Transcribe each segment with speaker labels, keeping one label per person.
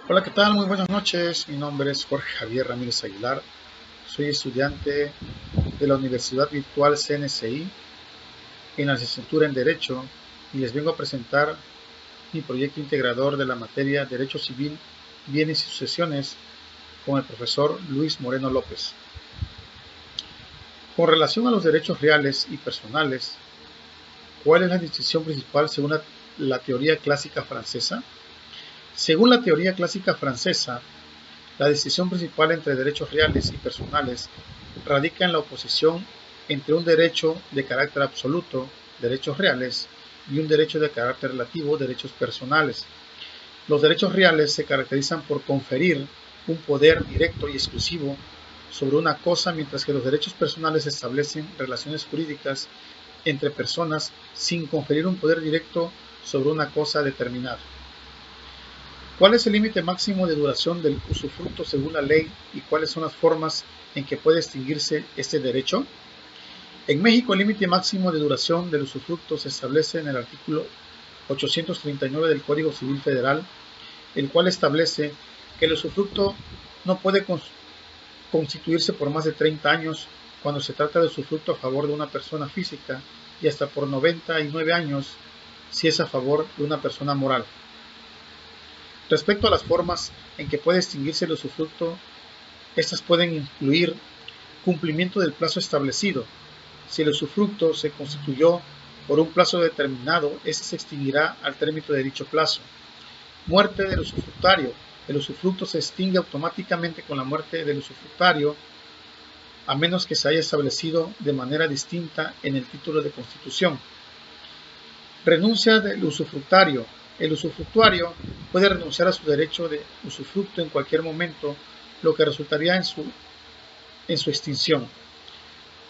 Speaker 1: Hola, ¿qué tal? Muy buenas noches. Mi nombre es Jorge Javier Ramírez Aguilar. Soy estudiante de la Universidad Virtual CNCI en la licenciatura en Derecho y les vengo a presentar mi proyecto integrador de la materia Derecho Civil, Bienes y Sucesiones con el profesor Luis Moreno López. Con relación a los derechos reales y personales, ¿cuál es la distinción principal según la teoría clásica francesa? Según la teoría clásica francesa, la distinción principal entre derechos reales y personales radica en la oposición entre un derecho de carácter absoluto, derechos reales, y un derecho de carácter relativo, derechos personales. Los derechos reales se caracterizan por conferir un poder directo y exclusivo sobre una cosa, mientras que los derechos personales establecen relaciones jurídicas entre personas sin conferir un poder directo sobre una cosa determinada. ¿Cuál es el límite máximo de duración del usufructo según la ley y cuáles son las formas en que puede extinguirse este derecho? En México, el límite máximo de duración del usufructo se establece en el artículo 839 del Código Civil Federal, el cual establece que el usufructo no puede constituirse por más de 30 años cuando se trata de usufructo a favor de una persona física y hasta por 99 años si es a favor de una persona moral. Respecto a las formas en que puede extinguirse el usufructo, estas pueden incluir cumplimiento del plazo establecido. Si el usufructo se constituyó por un plazo determinado, este se extinguirá al término de dicho plazo. Muerte del usufructario. El usufructo se extingue automáticamente con la muerte del usufructario, a menos que se haya establecido de manera distinta en el título de constitución. Renuncia del usufructario. El usufructuario puede renunciar a su derecho de usufructo en cualquier momento, lo que resultaría en su extinción.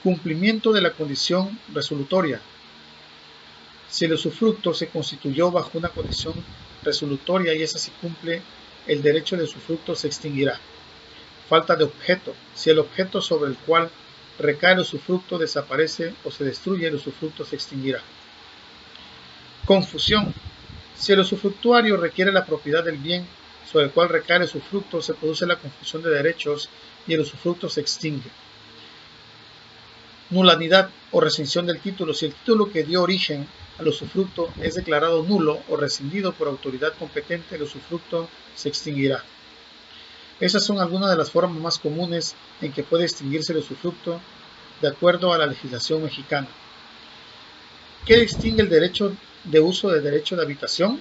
Speaker 1: Cumplimiento de la condición resolutoria. Si el usufructo se constituyó bajo una condición resolutoria y esa se cumple, el derecho de usufructo se extinguirá. Falta de objeto. Si el objeto sobre el cual recae el usufructo desaparece o se destruye, el usufructo se extinguirá. Confusión. Si el usufructuario requiere la propiedad del bien sobre el cual recae el usufructo, se produce la confusión de derechos y el usufructo se extingue. Nulanidad o rescisión del título. Si el título que dio origen al usufructo es declarado nulo o rescindido por autoridad competente, el usufructo se extinguirá. Esas son algunas de las formas más comunes en que puede extinguirse el usufructo de acuerdo a la legislación mexicana. ¿Qué distingue el derecho de uso del derecho de habitación?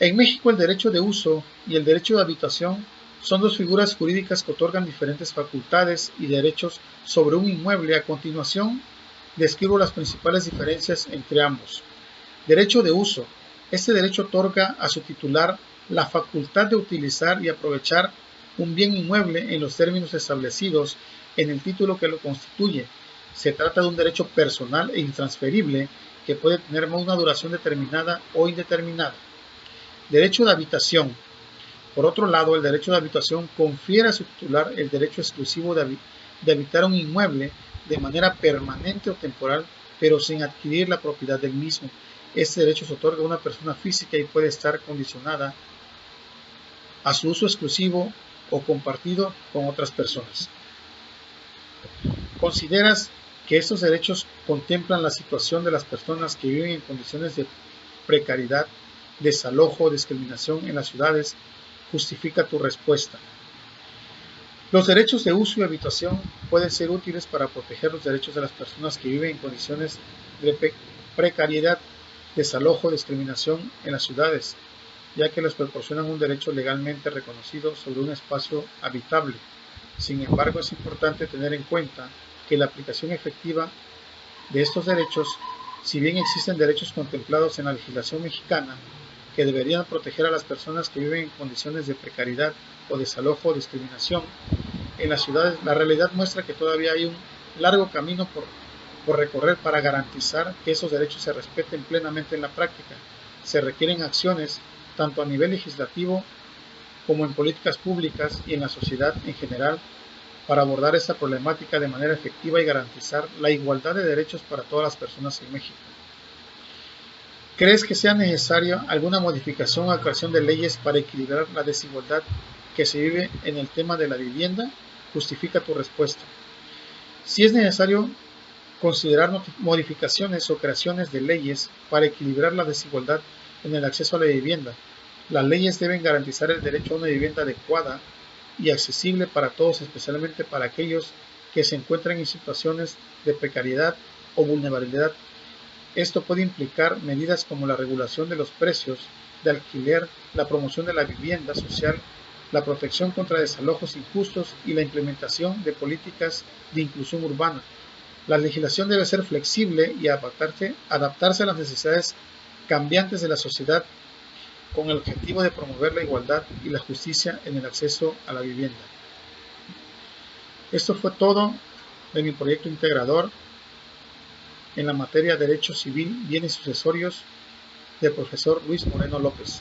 Speaker 1: En México, el derecho de uso y el derecho de habitación son dos figuras jurídicas que otorgan diferentes facultades y derechos sobre un inmueble. A continuación, describo las principales diferencias entre ambos. Derecho de uso. Este derecho otorga a su titular la facultad de utilizar y aprovechar un bien inmueble en los términos establecidos en el título que lo constituye. Se trata de un derecho personal e intransferible que puede tener una duración determinada o indeterminada. Derecho de habitación. Por otro lado, el derecho de habitación confiere a su titular el derecho exclusivo de habitar un inmueble de manera permanente o temporal, pero sin adquirir la propiedad del mismo. Este derecho se otorga a una persona física y puede estar condicionada a su uso exclusivo o compartido con otras personas. ¿Consideras que estos derechos contemplan la situación de las personas que viven en condiciones de precariedad, desalojo o discriminación en las ciudades? Justifica tu respuesta. Los derechos de uso y habitación pueden ser útiles para proteger los derechos de las personas que viven en condiciones de precariedad, desalojo o discriminación en las ciudades, ya que les proporcionan un derecho legalmente reconocido sobre un espacio habitable. Sin embargo, es importante tener en cuenta que la aplicación efectiva de estos derechos, si bien existen derechos contemplados en la legislación mexicana que deberían proteger a las personas que viven en condiciones de precariedad o desalojo o discriminación en las ciudades, la realidad muestra que todavía hay un largo camino por recorrer para garantizar que esos derechos se respeten plenamente en la práctica. Se requieren acciones tanto a nivel legislativo como en políticas públicas y en la sociedad en general para abordar esta problemática de manera efectiva y garantizar la igualdad de derechos para todas las personas en México. ¿Crees que sea necesaria alguna modificación o creación de leyes para equilibrar la desigualdad que se vive en el tema de la vivienda? Justifica tu respuesta. Si es necesario considerar modificaciones o creaciones de leyes para equilibrar la desigualdad en el acceso a la vivienda. Las leyes deben garantizar el derecho a una vivienda adecuada y accesible para todos, especialmente para aquellos que se encuentran en situaciones de precariedad o vulnerabilidad. Esto puede implicar medidas como la regulación de los precios de alquiler, la promoción de la vivienda social, la protección contra desalojos injustos y la implementación de políticas de inclusión urbana. La legislación debe ser flexible y adaptarse a las necesidades cambiantes de la sociedad con el objetivo de promover la igualdad y la justicia en el acceso a la vivienda. Esto fue todo de mi proyecto integrador en la materia Derecho Civil, Bienes Sucesorios del profesor Luis Moreno López.